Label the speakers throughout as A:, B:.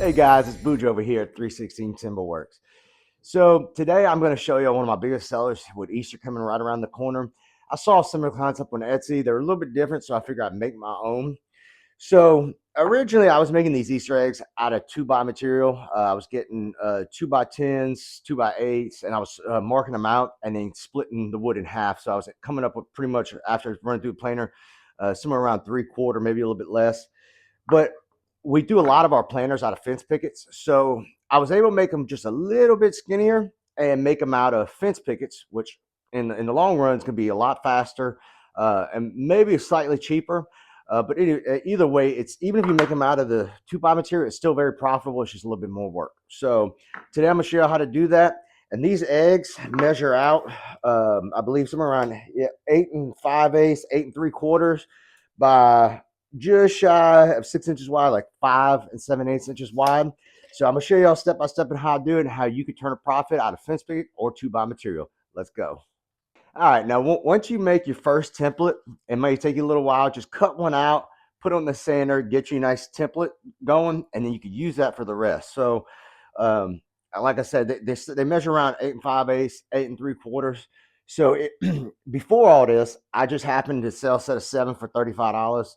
A: Hey guys, it's Booge over here at 316 Timberworks. So today I'm going to show you one of my biggest sellers with Easter coming right around the corner. I saw a similar concept on Etsy. They're a little bit different, so I figured I'd make my own. So originally I was making these Easter eggs out of 2x material. I was getting 2x10s, 2x8s, and I was marking them out and then splitting the wood in half. So I was coming up with pretty much, after running through the planer, somewhere around 3/4, maybe a little bit less. But we do a lot of our planters out of fence pickets. So I was able to make them just a little bit skinnier and make them out of fence pickets, which in the long run is going to be a lot faster and maybe slightly cheaper. But either way, it's even if you make them out of the 2x material, it's still very profitable. It's just a little bit more work. So today I'm going to show you how to do that. And these eggs measure out, I believe, somewhere around 8 5/8, 8 3/4 by just shy of 6 inches wide, like 5 7/8 inches wide. So I'm gonna show y'all step by step on how to do it and how you can turn a profit out of fence picket or 2x material. Let's go. All right, now once you make your first template, it may take you a little while. Just cut one out, put it on the sander, get you a nice template going, and then you can use that for the rest. So, like I said, they measure around 8 5/8, 8 3/4. So before all this, I just happened to sell a set of 7 for $35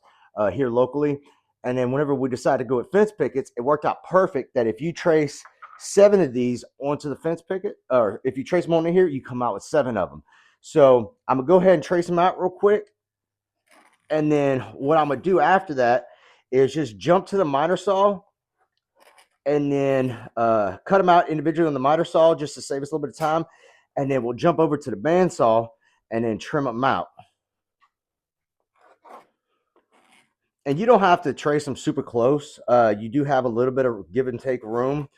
A: here locally. And then whenever we decided to go with fence pickets, it worked out perfect that if you trace 7 of these onto the fence picket, or if you trace them onto here, you come out with 7 of them. So I'm gonna go ahead and trace them out real quick. And then what I'm gonna do after that is just jump to the miter saw and then cut them out individually on the miter saw just to save us a little bit of time. And then we'll jump over to the bandsaw and then trim them out. And you don't have to trace them super close. You do have a little bit of give and take room.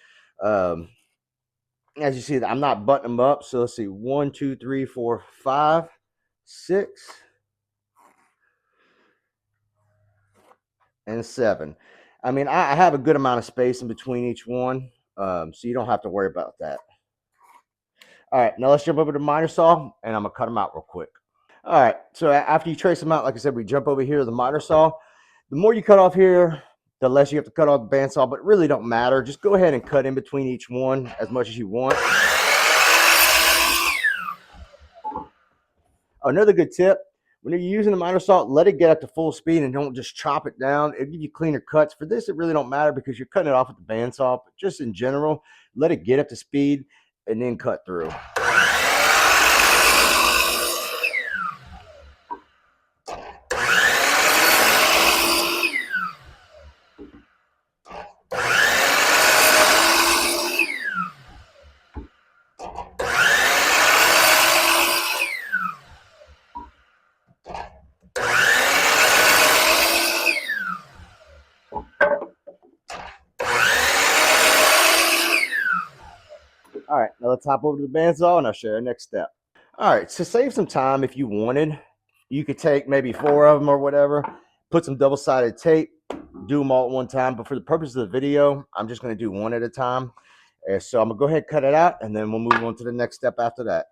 A: As you see, I'm not buttoning them up. So let's see, 1, 2, 3, 4, 5, 6, and 7. I mean, I have a good amount of space in between each one, so you don't have to worry about that. All right, now let's jump over to the miter saw, and I'm gonna cut them out real quick. All right, so after you trace them out, like I said, we jump over here to the miter saw. The more you cut off here, the less you have to cut off the bandsaw, but it really don't matter. Just go ahead and cut in between each one as much as you want. Another good tip, when you're using the miter saw, let it get up to full speed and don't just chop it down. It'll give you cleaner cuts. For this, it really don't matter because you're cutting it off with the bandsaw, but just in general, let it get up to speed and then cut through. All right, now let's hop over to the bandsaw and I'll show you the next step. All right, to save some time, if you wanted, you could take maybe 4 of them or whatever, put some double-sided tape, do them all at one time. But for the purpose of the video, I'm just going to do one at a time. And so I'm going to go ahead and cut it out, and then we'll move on to the next step after that.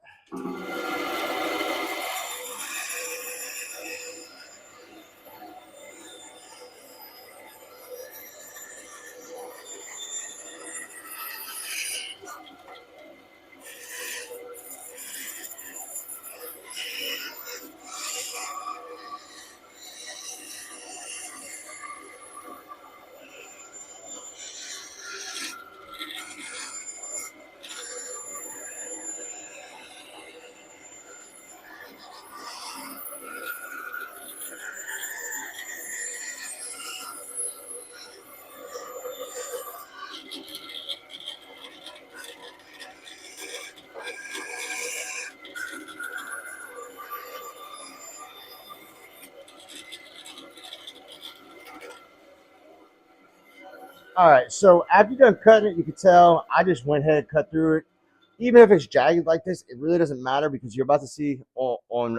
A: All right, so after you're done cutting it, you can tell I just went ahead and cut through it. Even if it's jagged like this, it really doesn't matter because you're about to see on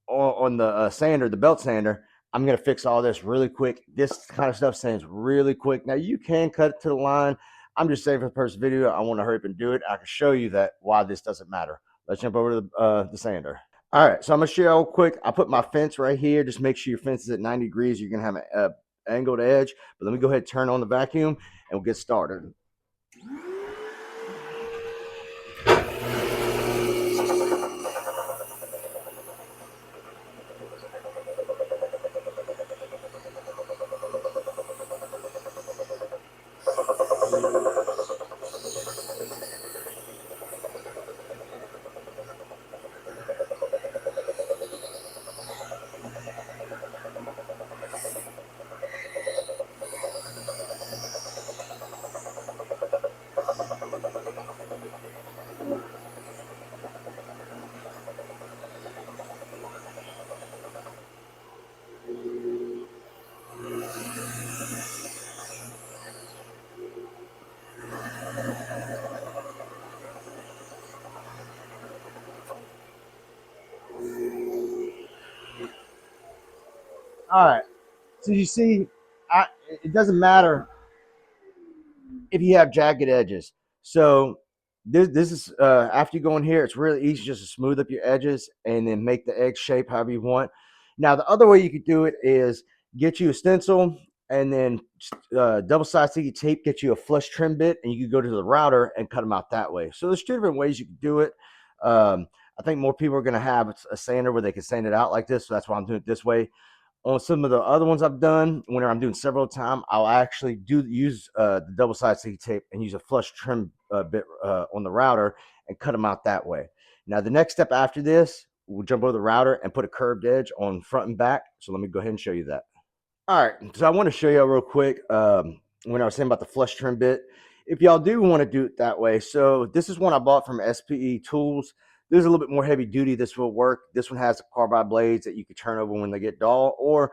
A: the sander, the belt sander, I'm going to fix all this really quick. This kind of stuff sands really quick. Now, you can cut it to the line. I'm just saving for the first video. I want to hurry up and do it. I can show you that why this doesn't matter. Let's jump over to the sander. All right, so I'm going to show you real quick. I put my fence right here. Just make sure your fence is at 90 degrees. You're going to have angled edge. But let me go ahead and turn on the vacuum and we'll get started. All right. So you see, it doesn't matter if you have jagged edges. So this is after you go in here, it's really easy just to smooth up your edges and then make the egg shape however you want. Now the other way you could do it is get you a stencil and then double-sided sticky tape, get you a flush trim bit, and you could go to the router and cut them out that way. So there's two different ways you could do it. I think more people are going to have a sander where they can sand it out like this, so that's why I'm doing it this way. On some of the other ones I've done, whenever I'm doing several time, I'll actually use the double-sided sticky tape and use a flush trim bit on the router and cut them out that way. Now, the next step after this, we'll jump over the router and put a curved edge on front and back. So let me go ahead and show you that. All right, so I want to show you real quick when I was saying about the flush trim bit. If y'all do want to do it that way, so this is one I bought from SPE Tools. This is a little bit more heavy duty. This will work. This one has carbide blades that you can turn over when they get dull. Or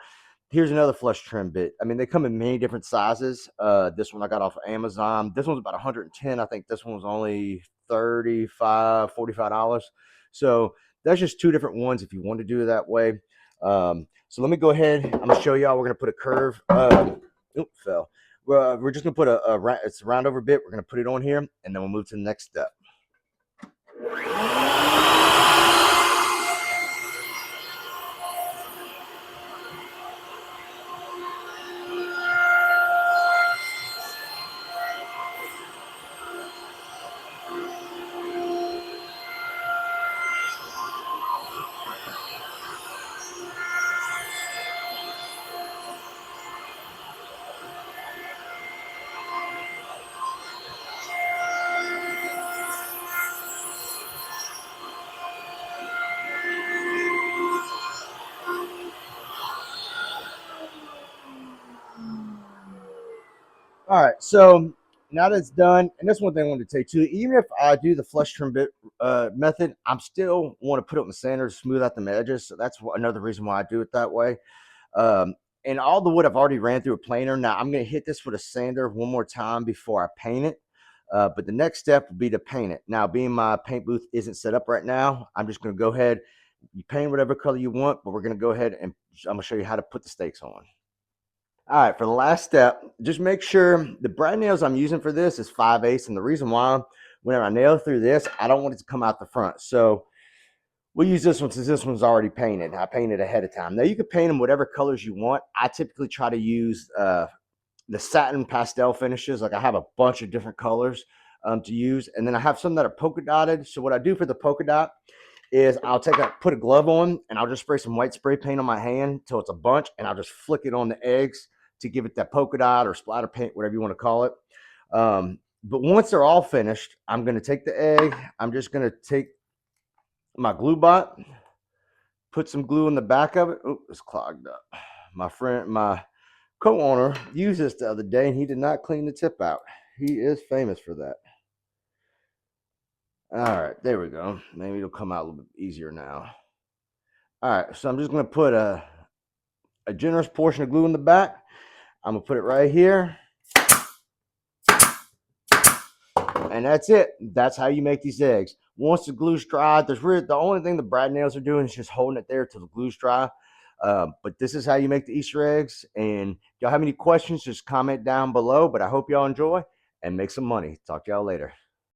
A: here's another flush trim bit. I mean, they come in many different sizes. This one I got off of Amazon. This one's about 110. I think this one was only $35, $45. So that's just two different ones if you want to do it that way. So let me go ahead. I'm gonna show y'all. We're gonna put a curve. Oops, fell. We're just gonna put it's a round over bit. We're gonna put it on here, and then we'll move to the next step. All right, so now that's done, and that's one thing I wanted to take too. Even if I do the flush trim bit method, I'm still want to put it on the sander to smooth out the edges. So that's another reason why I do it that way. Um, and all the wood I've already ran through a planer. Now I'm going to hit this with a sander one more time before I paint it. But the next step will be to paint it. Now, being my paint booth isn't set up right now, I'm just going to go ahead. You paint whatever color you want, but we're going to go ahead and I'm going to show you how to put the stakes on. All right, for the last step, just make sure the brad nails I'm using for this is 5/8. And the reason why, whenever I nail through this, I don't want it to come out the front. So we'll use this one since this one's already painted. I painted ahead of time. Now you can paint them whatever colors you want. I typically try to use the satin pastel finishes. Like I have a bunch of different colors to use. And then I have some that are polka dotted. So what I do for the polka dot is I'll put a glove on and I'll just spray some white spray paint on my hand till it's a bunch and I'll just flick it on the eggs to give it that polka dot or splatter paint, whatever you want to call it. But once they're all finished, I'm going to take the egg. I'm just going to take my glue bot, put some glue in the back of it. Oh, it's clogged up. My co-owner used this the other day and he did not clean the tip out. He is famous for that. All right, there we go. Maybe it'll come out a little bit easier now. All right, so I'm just going to put a generous portion of glue in the back. I'm going to put it right here. And that's it. That's how you make these eggs. Once the glue's dry, the only thing the brad nails are doing is just holding it there till the glue's dry. But this is how you make the Easter eggs. And if y'all have any questions, just comment down below. But I hope y'all enjoy and make some money. Talk to y'all later.